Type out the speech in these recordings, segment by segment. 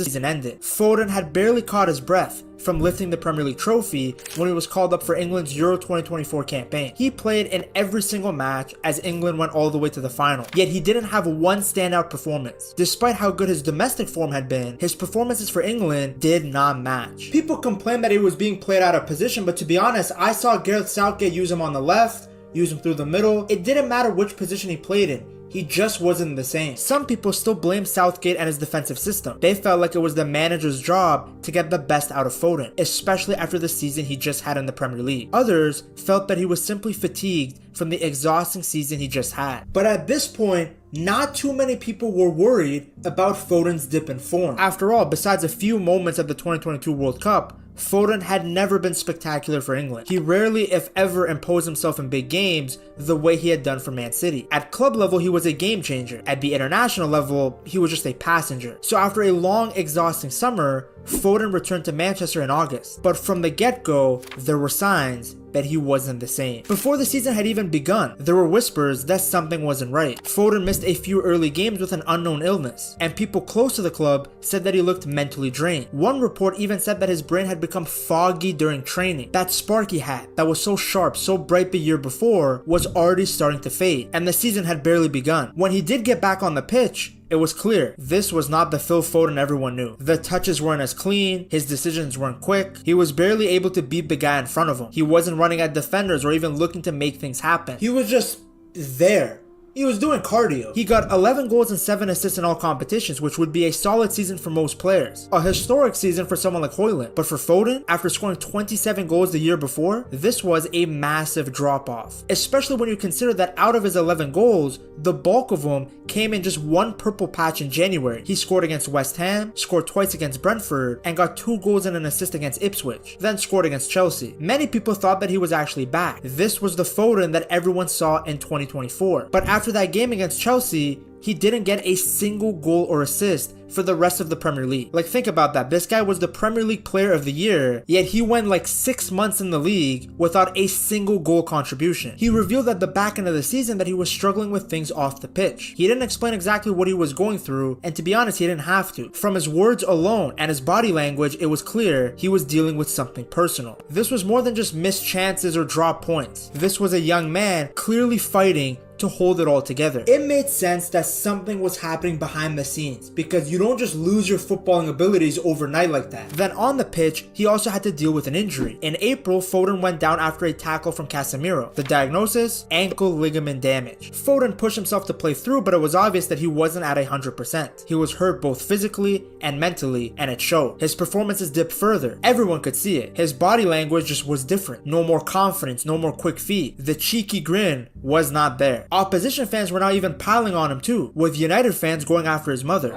season ended. Foden had barely caught his breath from lifting the Premier League trophy when he was called up for England's Euro 2024 campaign. He played in every single match as England went all the way to the final, yet he didn't have one standout performance. Despite how good his domestic form had been, his performances for England did not match. People complained that he was being played out of position, but to be honest, I saw Gareth Southgate use him on the left, use him through the middle. It didn't matter which position he played in. He just wasn't the same. Some people still blame Southgate and his defensive system. They felt like it was the manager's job to get the best out of Foden, especially after the season he just had in the Premier League. Others felt that he was simply fatigued from the exhausting season he just had. But at this point, not too many people were worried about Foden's dip in form. After all, besides a few moments at the 2022 World Cup, Foden had never been spectacular for England. He rarely, if ever, imposed himself in big games the way he had done for Man City. At club level, he was a game changer. At the international level, he was just a passenger. So after a long, exhausting summer, Foden returned to Manchester in August. But from the get-go, there were signs that he wasn't the same. Before the season had even begun, there were whispers that something wasn't right. Foden missed a few early games with an unknown illness, and people close to the club said that he looked mentally drained. One report even said that his brain had become foggy during training. That spark he had, that was so sharp, so bright the year before, was already starting to fade, and the season had barely begun. When he did get back on the pitch, it was clear this was not the Phil Foden everyone knew. The touches weren't as clean, his decisions weren't quick, he was barely able to beat the guy in front of him. He wasn't running at defenders or even looking to make things happen. He was just there. He was doing cardio. He got 11 goals and 7 assists in all competitions, which would be a solid season for most players. A historic season for someone like Højlund. But for Foden, after scoring 27 goals the year before, this was a massive drop-off. Especially when you consider that out of his 11 goals, the bulk of them came in just one purple patch in January. He scored against West Ham, scored twice against Brentford, and got 2 goals and an assist against Ipswich, then scored against Chelsea. Many people thought that he was actually back. This was the Foden that everyone saw in 2024. But after that game against Chelsea, he didn't get a single goal or assist for the rest of the Premier League. Like, think about that. This guy was the Premier League Player of the Year, yet he went like 6 months in the league without a single goal contribution. He revealed at the back end of the season that he was struggling with things off the pitch. He didn't explain exactly what he was going through, and to be honest, he didn't have to. From his words alone and his body language, it was clear he was dealing with something personal. This was more than just missed chances or drop points. This was a young man clearly fighting to hold it all together. It made sense that something was happening behind the scenes, because you don't just lose your footballing abilities overnight like that. Then on the pitch, he also had to deal with an injury. In April, Foden went down after a tackle from Casemiro. The diagnosis? Ankle ligament damage. Foden pushed himself to play through, but it was obvious that he wasn't at 100%. He was hurt both physically and mentally, and it showed. His performances dipped further. Everyone could see it. His body language just was different. No more confidence, no more quick feet. The cheeky grin was not there. Opposition fans were now even piling on him too, with United fans going after his mother.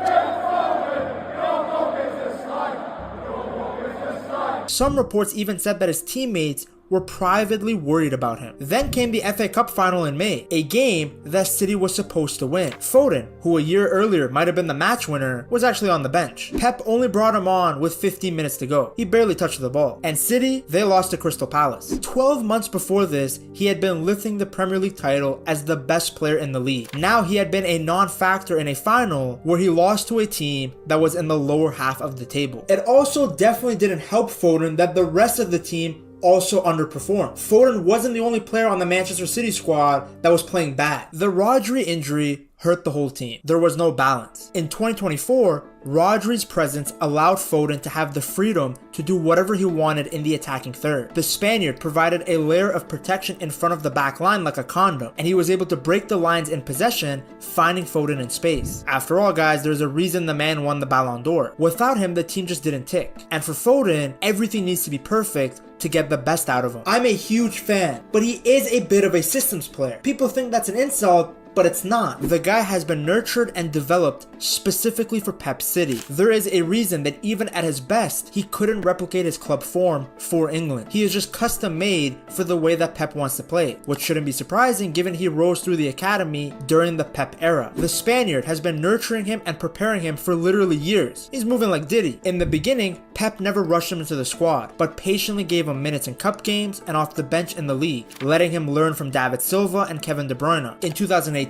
Some reports even said that his teammates were privately worried about him. Then came the FA Cup final in May, a game that City was supposed to win. Foden, who a year earlier might have been the match winner, was actually on the bench. Pep only brought him on with 15 minutes to go. He barely touched the ball. And City, they lost to Crystal Palace. 12 months before this, he had been lifting the Premier League title as the best player in the league. Now he had been a non-factor in a final where he lost to a team that was in the lower half of the table. It also definitely didn't help Foden that the rest of the team also underperformed. Foden wasn't the only player on the Manchester City squad that was playing bad. The Rodri injury hurt the whole team. There was no balance. In 2024, Rodri's presence allowed Foden to have the freedom to do whatever he wanted in the attacking third. The Spaniard provided a layer of protection in front of the back line like a condom, and he was able to break the lines in possession, finding Foden in space. After all, guys, there's a reason the man won the Ballon d'Or. Without him, the team just didn't tick. And for Foden, everything needs to be perfect to get the best out of him. I'm a huge fan, but he is a bit of a systems player. People think that's an insult, but it's not. The guy has been nurtured and developed specifically for Pep City. There is a reason that even at his best, he couldn't replicate his club form for England. He is just custom made for the way that Pep wants to play, which shouldn't be surprising given he rose through the academy during the Pep era. The Spaniard has been nurturing him and preparing him for literally years. He's moving like Diddy. In the beginning, Pep never rushed him into the squad, but patiently gave him minutes in cup games and off the bench in the league, letting him learn from David Silva and Kevin De Bruyne. In 2018,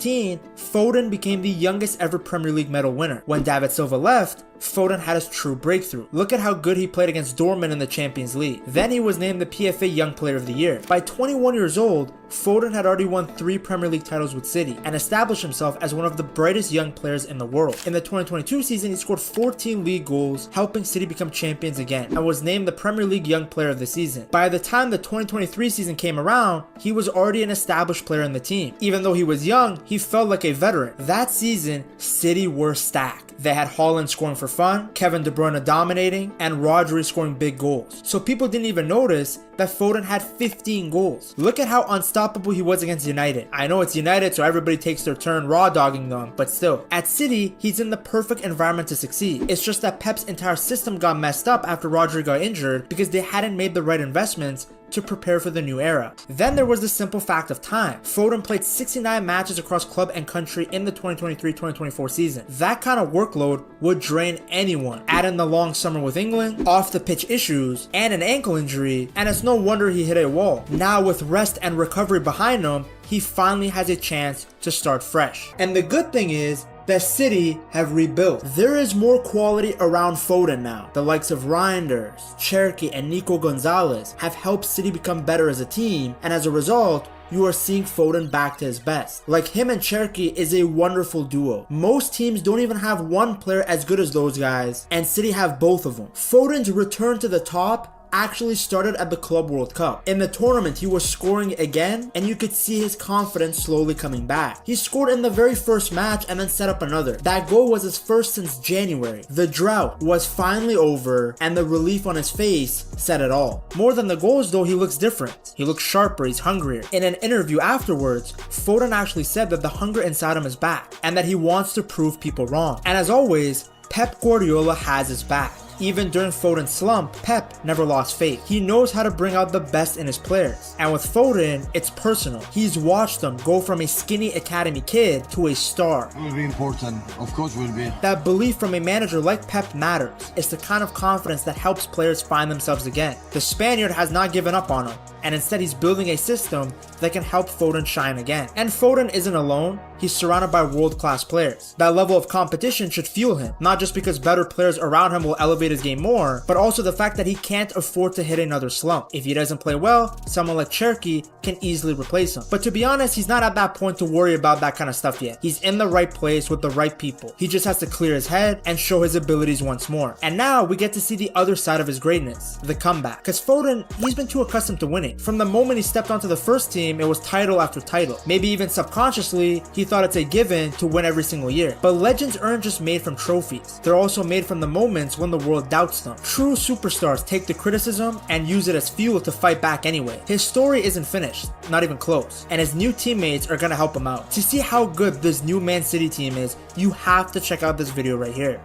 Foden became the youngest ever Premier League medal winner. When David Silva left, Foden had his true breakthrough. Look at how good he played against Dortmund in the Champions League. Then he was named the PFA Young Player of the Year. By 21 years old, Foden had already won 3 Premier League titles with City and established himself as one of the brightest young players in the world. In the 2022 season, he scored 14 league goals, helping City become champions again, and was named the Premier League Young Player of the Season. By the time the 2023 season came around, he was already an established player in the team. Even though he was young, he felt like a veteran. That season, City were stacked. They had Haaland scoring for fun, Kevin De Bruyne dominating, and Rodri scoring big goals. So people didn't even notice that Foden had 15 goals. Look at how unstoppable he was against United. I know it's United, so everybody takes their turn raw dogging them, but still. At City, he's in the perfect environment to succeed. It's just that Pep's entire system got messed up after Rodri got injured because they hadn't made the right investments to prepare for the new era. Then there was the simple fact of time. Foden played 69 matches across club and country in the 2023-2024 season. That kind of workload would drain anyone. Add in the long summer with England, off the pitch issues, and an ankle injury, and it's no wonder he hit a wall. Now with rest and recovery behind him, he finally has a chance to start fresh. And the good thing is, that City have rebuilt. There is more quality around Foden now. The likes of Reinders, Cherki, and Nico Gonzalez have helped City become better as a team, and as a result, you are seeing Foden back to his best. Like him and Cherki is a wonderful duo. Most teams don't even have one player as good as those guys, and City have both of them. Foden's return to the top actually started at the Club World Cup. In the tournament, he was scoring again, and you could see his confidence slowly coming back. He scored in the very first match and then set up another. That goal was his first since January. The drought was finally over, and the relief on his face said it all. More than the goals though, he looks different. He looks sharper, he's hungrier. In an interview afterwards, Foden actually said that the hunger inside him is back, and that he wants to prove people wrong. And as always, Pep Guardiola has his back. Even during Foden's slump, Pep never lost faith. He knows how to bring out the best in his players. And with Foden, it's personal. He's watched them go from a skinny academy kid to a star. It will be important. Of course will be. That belief from a manager like Pep matters. It's the kind of confidence that helps players find themselves again. The Spaniard has not given up on him, and instead he's building a system that can help Foden shine again. And Foden isn't alone. He's surrounded by world-class players. That level of competition should fuel him, not just because better players around him will elevate his game more, but also the fact that he can't afford to hit another slump. If he doesn't play well, someone like Cherki can easily replace him. But to be honest, he's not at that point to worry about that kind of stuff yet. He's in the right place with the right people. He just has to clear his head and show his abilities once more. And now we get to see the other side of his greatness, the comeback. Because Foden, he's been too accustomed to winning. From the moment he stepped onto the first team, it was title after title. Maybe even subconsciously, he thought it's a given to win every single year. But legends aren't just made from trophies. They're also made from the moments when the world doubts them. True superstars take the criticism and use it as fuel to fight back anyway. His story isn't finished, not even close, and his new teammates are gonna help him out. To see how good this new Man City team is, you have to check out this video right here.